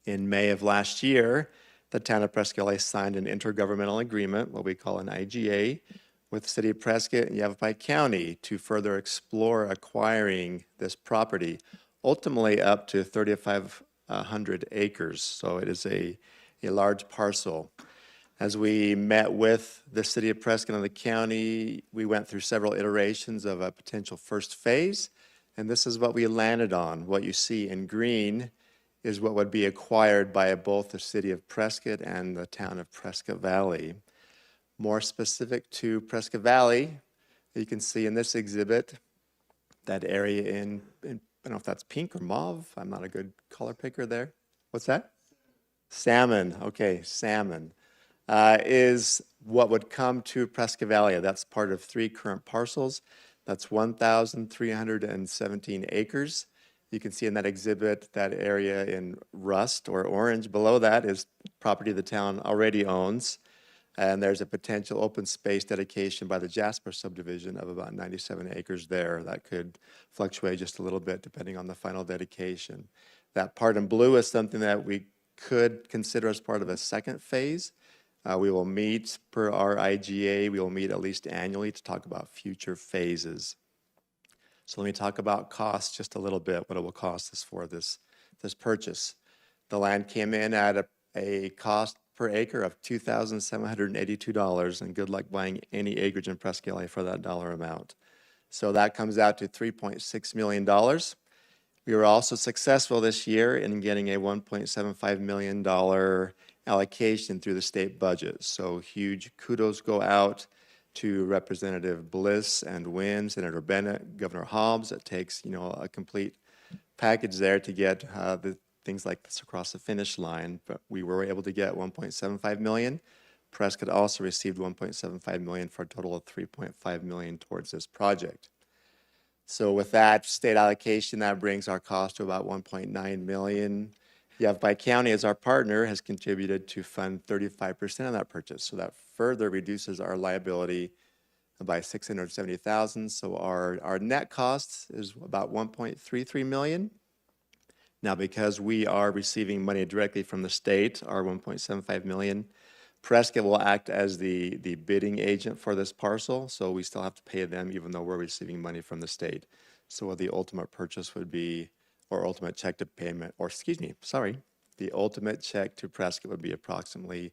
In May of last year, the town of Prescott Valley signed an intergovernmental agreement, what we call an IGA, with the city of Prescott and Yavapai County to further explore acquiring this property, ultimately up to 3,500 acres. So it is a large parcel. As we met with the city of Prescott and the county, we went through several iterations of a potential first phase, and this is what we landed on. What you see in green is what would be acquired by both the city of Prescott and the town of Prescott Valley. More specific to Prescott Valley, you can see in this exhibit that area in I don't know if that's pink or mauve. I'm not a good color picker there. What's that? Salmon. Okay, salmon is what would come to Prescott Valley. That's part of 3 current parcels. That's 1,317 acres. You can see in that exhibit that area in rust or orange below that is property the town already owns. And there's a potential open space dedication by the Jasper subdivision of about 97 acres there. That could fluctuate just a little bit depending on the final dedication. That part in blue is something that we could consider as part of a second phase. We will meet per our IGA. We will meet at least annually to talk about future phases. So let me talk about costs just a little bit, what it will cost us for this purchase. The land came in at a cost per acre of $2,782, and good luck buying any acreage in Prescott Valley for that dollar amount. So that comes out to $3.6 million. We were also successful this year in getting a $1.75 million allocation through the state budget. So huge kudos go out to Representative Bliss and Wynn, Senator Bennett, Governor Hobbs. It takes, a complete package there to get the things like this across the finish line. But we were able to get $1.75 million. Prescott also received $1.75 million for a total of $3.5 million towards this project. So with that state allocation, that brings our cost to about $1.9 million. Yavapai County, as our partner, has contributed to fund 35% of that purchase. So that further reduces our liability by $670,000. So our net cost is about $1.33 million. Now, because we are receiving money directly from the state, our $1.75 million, Prescott will act as the bidding agent for this parcel. So we still have to pay them even though we're receiving money from the state. So what the ultimate purchase would be, or ultimate check to payment, the ultimate check to Prescott would be approximately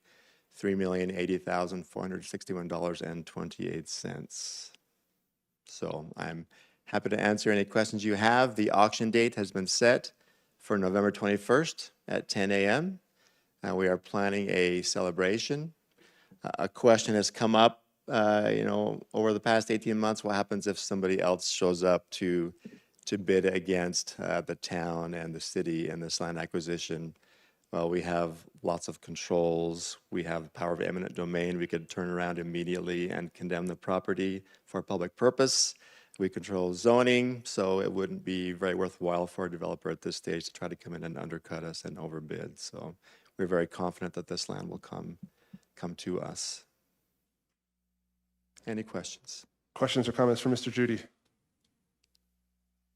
$3,080,461.28. So I'm happy to answer any questions you have. The auction date has been set for November 21st at 10 a.m. We are planning a celebration. A question has come up, over the past 18 months, what happens if somebody else shows up to bid against the town and the city in this land acquisition? Well, we have lots of controls. We have the power of eminent domain. We could turn around immediately and condemn the property for a public purpose. We control zoning, so it wouldn't be very worthwhile for a developer at this stage to try to come in and undercut us and overbid. So we're very confident that this land will come to us. Any questions? Questions or comments for Mr. Judy?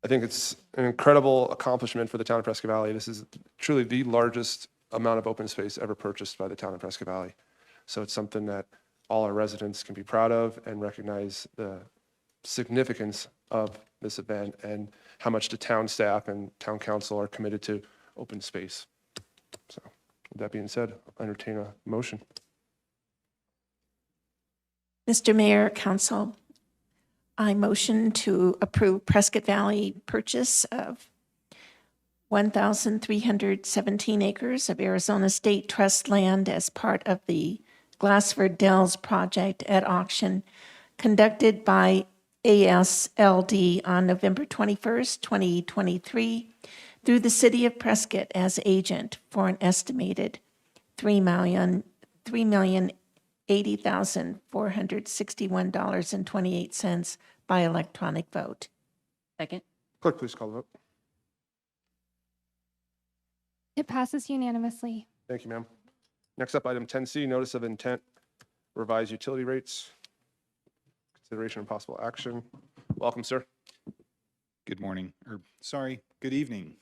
I think it's an incredible accomplishment for the town of Prescott Valley. This is truly the largest amount of open space ever purchased by the town of Prescott Valley. So it's something that all our residents can be proud of and recognize the significance of this event and how much the town staff and town council are committed to open space. So with that being said, I'll entertain a motion. Mr. Mayor, Council, I motion to approve Prescott Valley purchase of 1,317 acres of Arizona State Trust land as part of the Glassford Dells project at auction conducted by ASLD on November 21st, 2023, through the City of Prescott as agent for an estimated $3,080,461.28 by electronic vote. Second. Clerk, please call the vote. It passes unanimously. Thank you, ma'am. Next up, item 10C, notice of intent, revise utility rates. Consideration and possible action. Welcome, sir. Good morning, or sorry, good evening.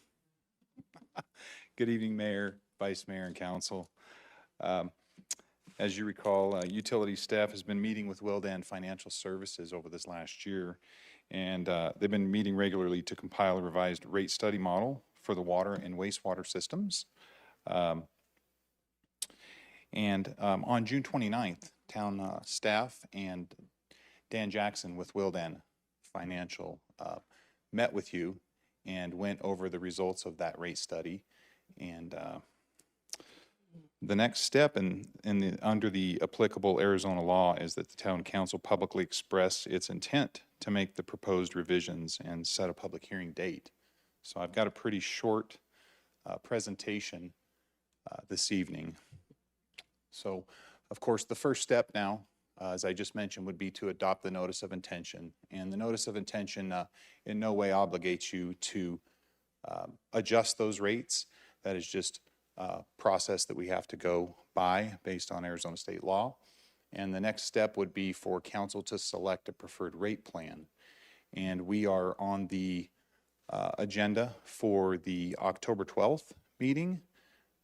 Good evening, Mayor, Vice Mayor, and Council. As you recall, utility staff has been meeting with Wildan Financial Services over this last year, and they've been meeting regularly to compile a revised rate study model for the water and wastewater systems. On June 29th, town staff and Dan Jackson with Wildan Financial met with you and went over the results of that rate study. And the next step under the applicable Arizona law is that the town council publicly express its intent to make the proposed revisions and set a public hearing date. So I've got a pretty short presentation this evening. So, of course, the first step now, as I just mentioned, would be to adopt the notice of intention. And the notice of intention in no way obligates you to adjust those rates. That is just a process that we have to go by based on Arizona state law. And the next step would be for council to select a preferred rate plan. And we are on the agenda for the October 12th meeting,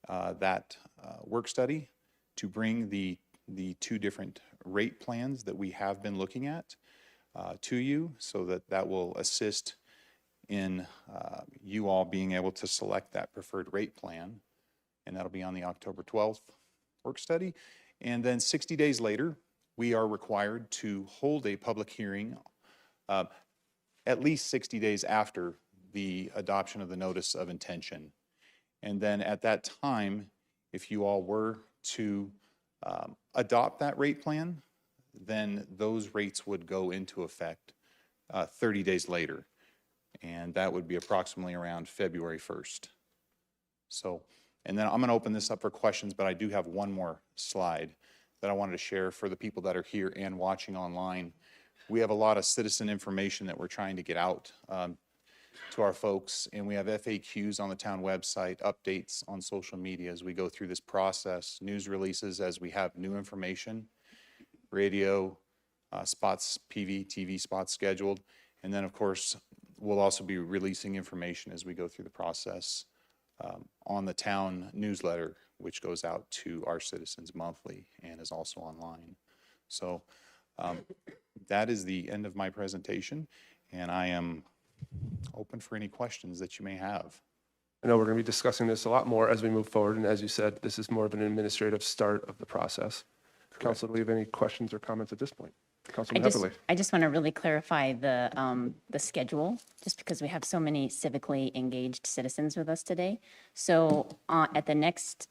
that work study, to bring the two different rate plans that we have been looking at to you, so that will assist in you all being able to select that preferred rate plan. And that'll be on the October 12th work study. And then 60 days later, we are required to hold a public hearing at least 60 days after the adoption of the notice of intention. And then at that time, if you all were to adopt that rate plan, then those rates would go into effect 30 days later. And that would be approximately around February 1st. So, and then I'm going to open this up for questions, but I do have one more slide that I wanted to share for the people that are here and watching online. We have a lot of citizen information that we're trying to get out to our folks, and we have FAQs on the town website, updates on social media as we go through this process, news releases as we have new information, radio spots, PV, TV spots scheduled, and then of course we'll also be releasing information as we go through the process on the town newsletter, which goes out to our citizens monthly and is also online. So that is the end of my presentation, and I am open for any questions that you may have. I know we're going to be discussing this a lot more as we move forward, and as you said, this is more of an administrative start of the process. Council, do we have any questions or comments at this point? Councilman Heatherly. I just want to really clarify the schedule, just because we have so many civically engaged citizens with us today. So at the next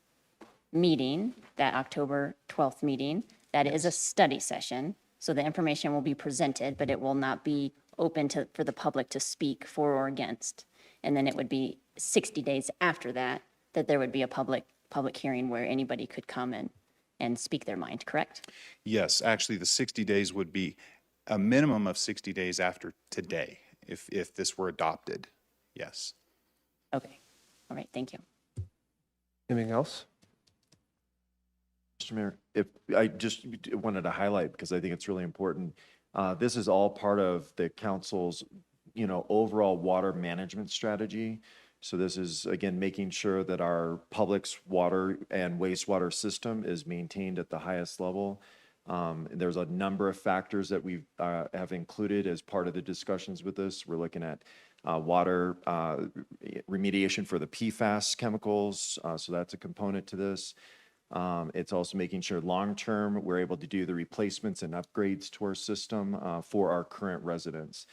meeting, that October 12th meeting, that is a study session. So the information will be presented, but it will not be open for the public to speak for or against. And then it would be 60 days after that, that there would be a public hearing where anybody could come and speak their mind, correct? Yes, actually the 60 days would be a minimum of 60 days after today, if this were adopted, yes. Okay, all right, thank you. Anything else? Mr. Mayor, if I just wanted to highlight, because I think it's really important, this is all part of the council's, overall water management strategy. So this is, again, making sure that our public's water and wastewater system is maintained at the highest level. There's a number of factors that we have included as part of the discussions with this. We're looking at water remediation for the PFAS chemicals, so that's a component to this. It's also making sure long-term, we're able to do the replacements and upgrades to our system for our current residents.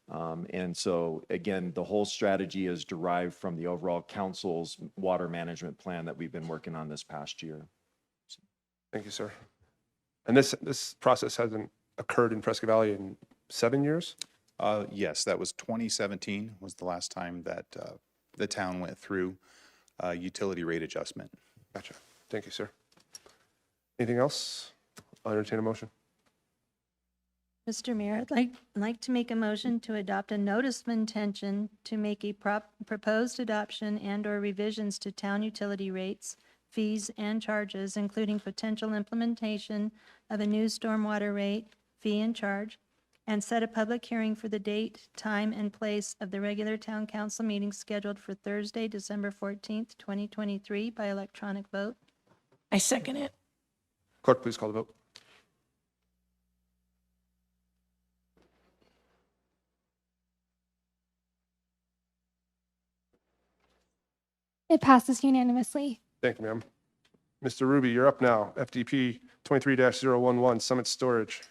And so, again, the whole strategy is derived from the overall council's water management plan that we've been working on this past year. Thank you, sir. And this process hasn't occurred in Prescott Valley in 7 years? Yes, that was 2017 was the last time that the town went through utility rate adjustment. Gotcha. Thank you, sir. Anything else? I'll entertain a motion. Mr. Mayor, I'd like to make a motion to adopt a notice of intention to make a proposed adoption and/or revisions to town utility rates, fees, and charges, including potential implementation of a new stormwater rate, fee, and charge, and set a public hearing for the date, time, and place of the regular town council meeting scheduled for Thursday, December 14th, 2023 by electronic vote. I second it. Clerk, please call the vote. It passes unanimously. Thank you, ma'am. Mr. Ruby, you're up now. FDP 23-011, Summit Storage.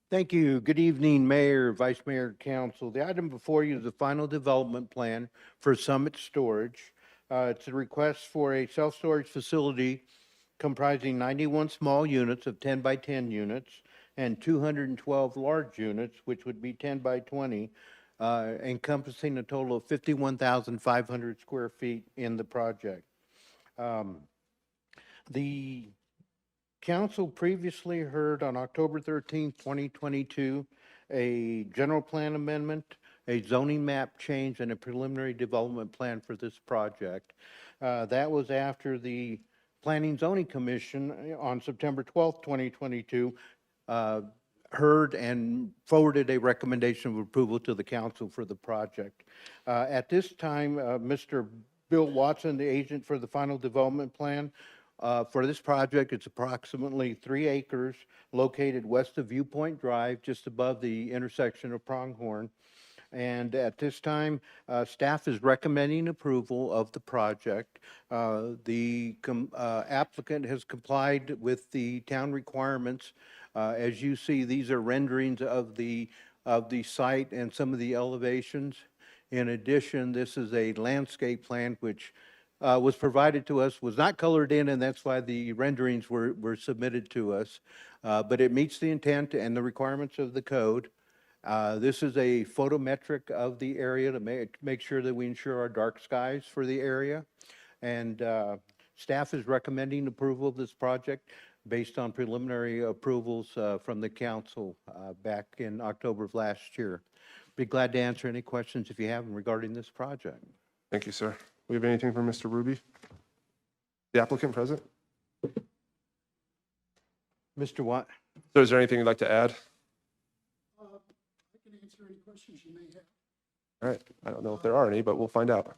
Thank you. Good evening, Mayor, Vice Mayor, Council. The item before you is the final development plan for Summit Storage. It's a request for a self-storage facility comprising 91 small units of 10 by 10 units and 212 large units, which would be 10 by 20, encompassing a total of 51,500 square feet in the project. The council previously heard on October 13th, 2022, a general plan amendment, a zoning map change, and a preliminary development plan for this project. That was after the Planning Zoning Commission on September 12th, 2022, heard and forwarded a recommendation of approval to the council for the project. At this time, Mr. Bill Watson, the agent for the final development plan, for this project, it's approximately 3 acres located west of Viewpoint Drive, just above the intersection of Pronghorn. And at this time, staff is recommending approval of the project. The applicant has complied with the town requirements. As you see, these are renderings of the site and some of the elevations. In addition, this is a landscape plan which was provided to us, was not colored in, and that's why the renderings were submitted to us. But it meets the intent and the requirements of the code. This is a photometric of the area to make sure that we ensure our dark skies for the area. And staff is recommending approval of this project based on preliminary approvals from the council back in October of last year. Be glad to answer any questions if you have them regarding this project. Thank you, sir. We have anything from Mr. Ruby? The applicant present? Mr. Watt? So is there anything you'd like to add? I can answer any questions you may have. All right. I don't know if there are any, but we'll find out.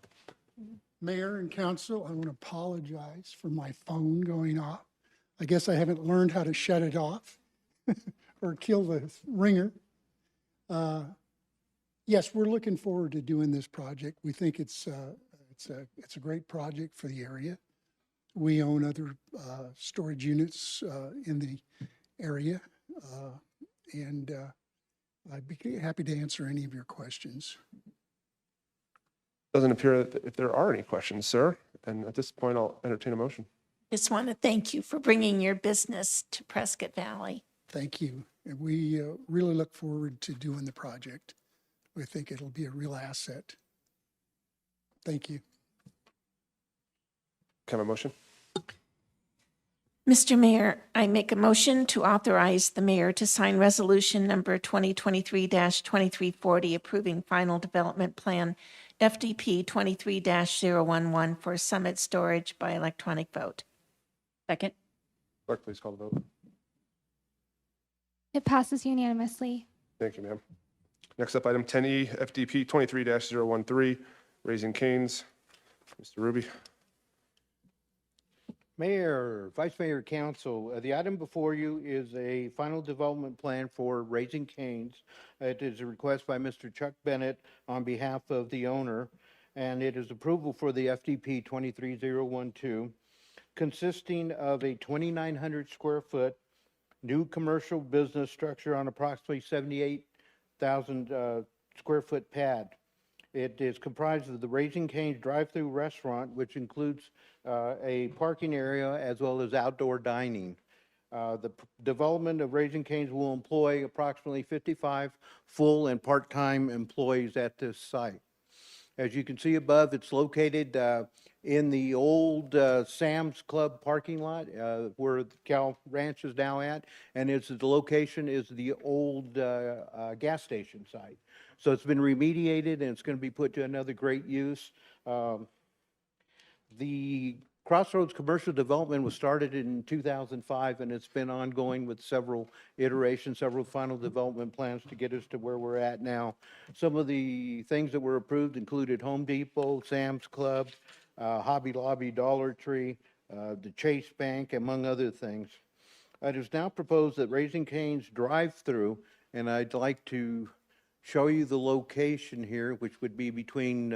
Mayor and council, I want to apologize for my phone going off. I guess I haven't learned how to shut it off or kill the ringer. Yes, we're looking forward to doing this project. We think it's a great project for the area. We own other storage units in the area, and I'd be happy to answer any of your questions. Doesn't appear that if there are any questions, sir. And at this point, I'll entertain a motion. Just want to thank you for bringing your business to Prescott Valley. Thank you. And we really look forward to doing the project. We think it'll be a real asset. Thank you. Can I have a motion? Mr. Mayor, I make a motion to authorize the mayor to sign resolution number 2023-2340 approving final development plan FDP 23-011 for Summit Storage by electronic vote. Second. Clerk, please call the vote. It passes unanimously. Thank you, ma'am. Next up, item 10E, FDP 23-013, Raising Cane's. Mr. Ruby. Mayor, Vice Mayor, Council, the item before you is a final development plan for Raising Cane's. It is a request by Mr. Chuck Bennett on behalf of the owner, and it is approval for the FDP 23012. consisting of a 2,900 square foot new commercial business structure on approximately 78,000 square foot pad. It is comprised of the Raising Cane's drive-through restaurant, which includes a parking area as well as outdoor dining. Development of Raising Cane's will employ approximately 55 full and part-time employees at this site. As you can see above, it's located in the old Sam's Club parking lot where the Cal Ranch is now at, and the location is the old gas station site. So it's been remediated and it's going to be put to another great use. The Crossroads Commercial Development was started in 2005, and it's been ongoing with several iterations, several final development plans to get us to where we're at now. Some of the things that were approved included Home Depot, Sam's Club, Hobby Lobby, Dollar Tree, the Chase Bank, among other things. It is now proposed that Raising Cane's drive-through, and I'd like to show you the location here, which would be between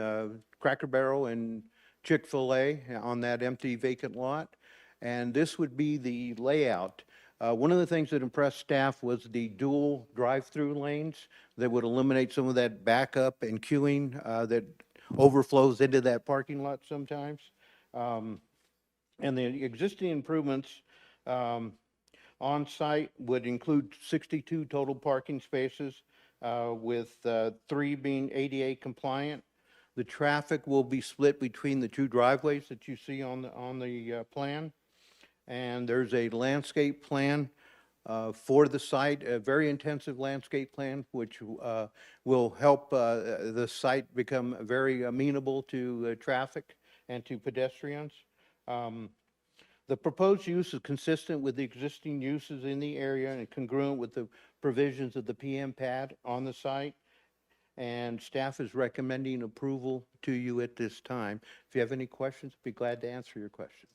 Cracker Barrel and Chick-fil-A on that empty vacant lot. And this would be the layout. One of the things that impressed staff was the dual drive-through lanes that would eliminate some of that backup and queuing that overflows into that parking lot sometimes. And the existing improvements on site would include 62 total parking spaces, with 3 being ADA compliant. The traffic will be split between the 2 driveways that you see on the plan. And there's a landscape plan for the site, a very intensive landscape plan, which will help the site become very amenable to traffic and to pedestrians. The proposed use is consistent with the existing uses in the area and congruent with the provisions of the PM pad on the site. And staff is recommending approval to you at this time. If you have any questions, I'd be glad to answer your questions.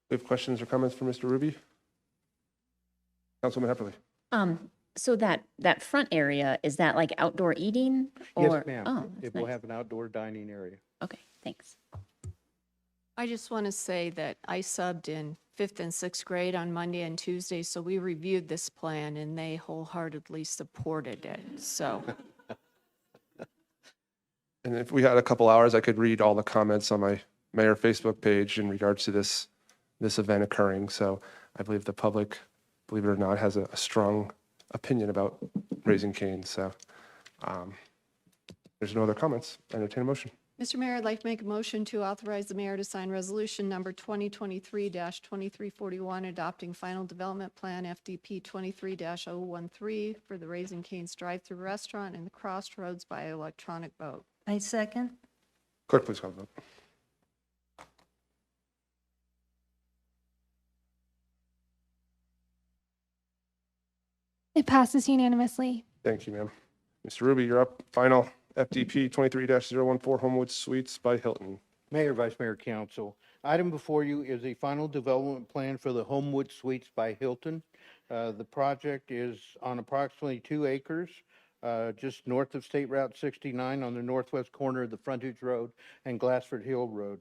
We have questions or comments for Mr. Ruby? Councilman Hepperly. So that front area, is that like outdoor eating? Yes, Or ma'am. Oh, It will have an outdoor dining area. okay, thanks. I just want to say that I subbed in 5th and 6th grade on Monday and Tuesday, so we reviewed this plan and they wholeheartedly supported it, so. And if we had a couple hours, I could read all the comments on my mayor Facebook page in regards to this event occurring. So I believe the public, believe it or not, has a strong opinion about Raising Cane's. So there's no other comments. I entertain a motion. Mr. Mayor, I'd like to make a motion to authorize the mayor to sign resolution number 2023-2341, adopting final development plan FDP 23-013 for the Raising Cane's drive-through restaurant and the Crossroads by electronic vote. I second. Clerk, please call the vote. It passes unanimously. Thank you, ma'am. Mr. Ruby, you're up. Final FDP 23-014 Homewood Suites by Hilton. Mayor, Vice Mayor, Council. Item before you is a final development plan for the Homewood Suites by Hilton. The project is on approximately 2 acres, just north of State Route 69 on the northwest corner of the Frontage Road and Glassford Hill Road.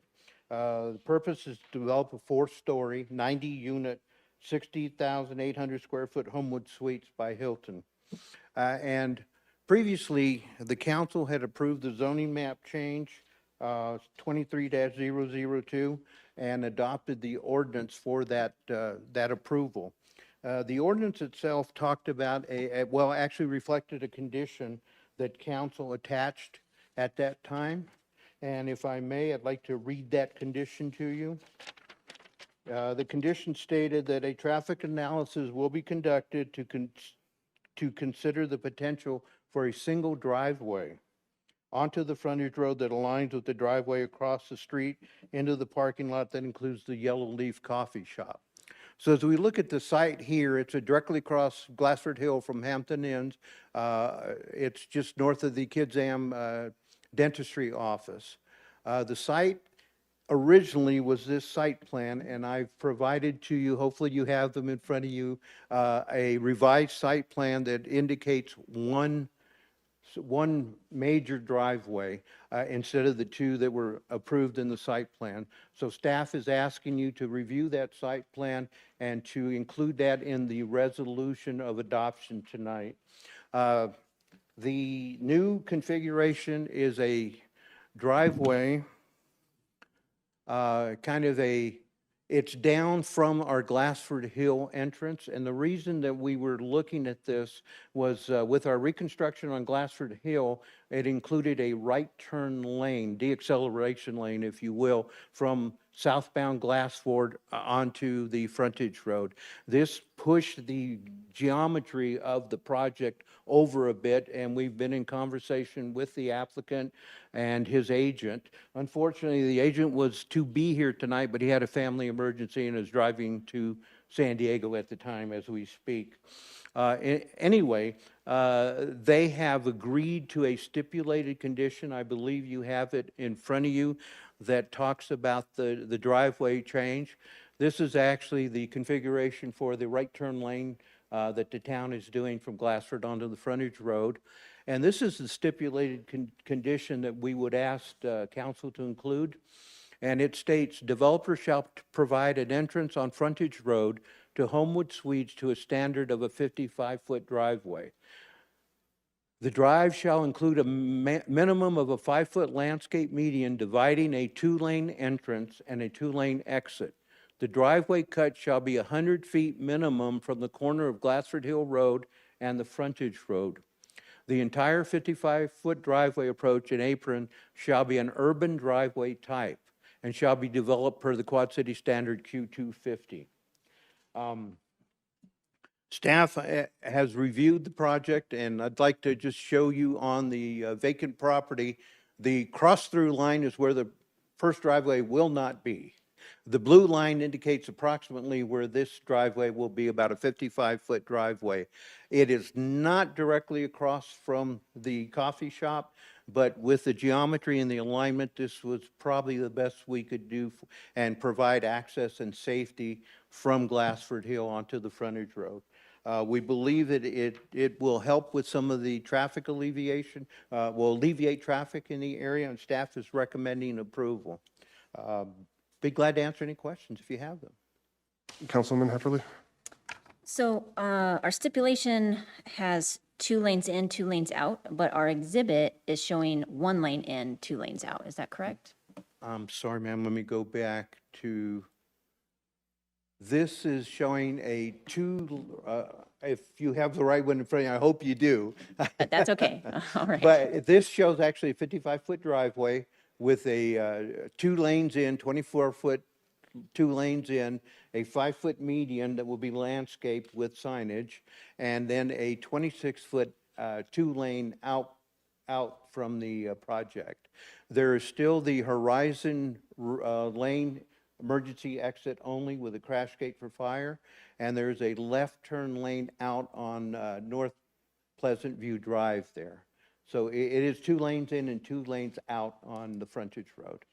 The purpose is to develop a 4-story, 90-unit, 60,800 square foot Homewood Suites by Hilton. And previously, the council had approved the zoning map change 23-002 and adopted the ordinance for that approval. The ordinance itself talked about actually reflected a condition that council attached at that time. And if I may, I'd like to read that condition to you. The condition stated that a traffic analysis will be conducted to consider the potential for a single driveway onto the frontage road that aligns with the driveway across the street into the parking lot that includes the Yellow Leaf Coffee Shop. So as we look at the site here, it's directly across Glassford Hill from Hampton Inns. It's just north of the Kidsam dentistry office. The site originally was this site plan, and I've provided to you, hopefully you have them in front of you, a revised site plan that indicates one one major driveway instead of the two that were approved in the site plan. So staff is asking you to review that site plan and to include that in the resolution of adoption tonight. The new configuration is a driveway, it's down from our Glassford Hill entrance. And the reason that we were looking at this was with our reconstruction on Glassford Hill, it included a right turn lane, deacceleration lane, if you will, from southbound Glassford onto the frontage road. This pushed the geometry of the project over a bit, and we've been in conversation with the applicant and his agent. Unfortunately, the agent was to be here tonight, but he had a family emergency and is driving to San Diego at the time as we speak. Anyway, they have agreed to a stipulated condition. I believe you have it in front of you that talks about the driveway change. This is actually the configuration for the right turn lane that the town is doing from Glassford onto the frontage road. And this is the stipulated condition that we would ask council to include. And it states, developer shall provide an entrance on frontage road to Homewood Suites to a standard of a 55-foot driveway. The drive shall include a minimum of a 5-foot landscape median dividing a 2-lane entrance and a 2-lane exit. The driveway cut shall be 100 feet minimum from the corner of Glassford Hill Road and the frontage road. The entire 55-foot driveway approach and apron shall be an urban driveway type and shall be developed per the Quad City Standard Q250. Staff has reviewed the project, and I'd like to just show you on the vacant property, the cross-through line is where the first driveway will not be. The blue line indicates approximately where this driveway will be, about a 55-foot driveway. It is not directly across from the coffee shop, but with the geometry and the alignment, this was probably the best we could do and provide access and safety from Glassford Hill onto the frontage road. We believe that it will help with some of the traffic alleviation, will alleviate traffic in the area, and staff is recommending approval. Be glad to answer any questions if you have them. Councilman Hefferly. So our stipulation has 2 lanes in, 2 lanes out, but our exhibit is showing 1 lane in, 2 lanes out. Is that correct? I'm sorry, ma'am, let me go back to, this is showing a 2, if you have the right one in front of you, I hope you do. That's okay. All right. But this shows actually a 55-foot driveway with a 2 lanes in, 24-foot 2 lanes in, a 5-foot median that will be landscaped with signage, and then a 26-foot 2-lane out from the project. There is still the Horizon lane emergency exit only with a crash gate for fire, and there's a left turn lane out on North Pleasant View Drive there. So it is 2 lanes in and 2 lanes out on the frontage road.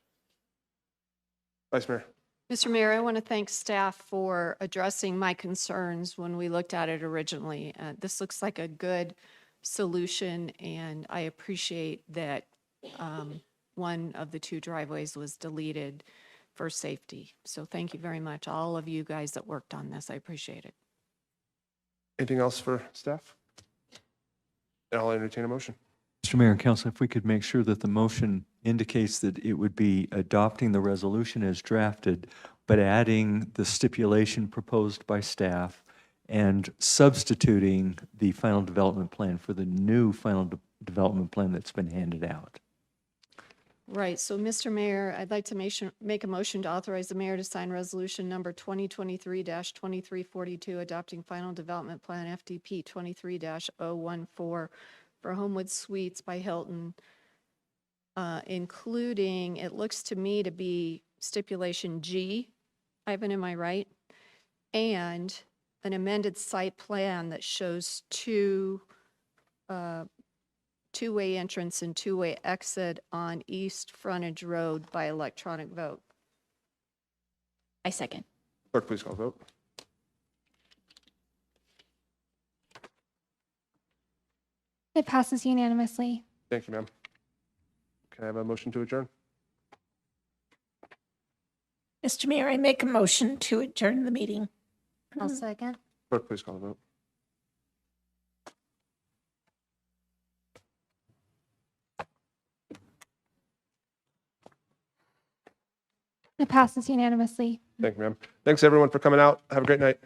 Vice Mayor. Mr. Mayor, I want to thank staff for addressing my concerns when we looked at it originally. This looks like a good solution, and I appreciate that one of the 2 driveways was deleted for safety. So thank you very much, all of you guys that worked on this. I appreciate it. Anything else for staff? And I'll entertain a motion. Mr. Mayor and Council, if we could make sure that the motion indicates that it would be adopting the resolution as drafted, but adding the stipulation proposed by staff and substituting the final development plan for the new final development plan that's been handed out. Right. So, Mr. Mayor, I'd like to make a motion to authorize the mayor to sign resolution number 2023-2342, adopting final development plan FDP 23-014 for Homewood Suites by Hilton, including, it looks to me to be stipulation G. Ivan, am I right? And an amended site plan that shows two-way entrance and two-way exit on East Frontage Road by electronic vote. I second. Clerk, please call the vote. It passes unanimously. Thank you, ma'am. Can I have a motion to adjourn? Mr. Mayor, I make a motion to adjourn the meeting. I'll second. Clerk, please call the vote. It passes unanimously. Thank you, ma'am. Thanks, everyone, for coming out. Have a great night.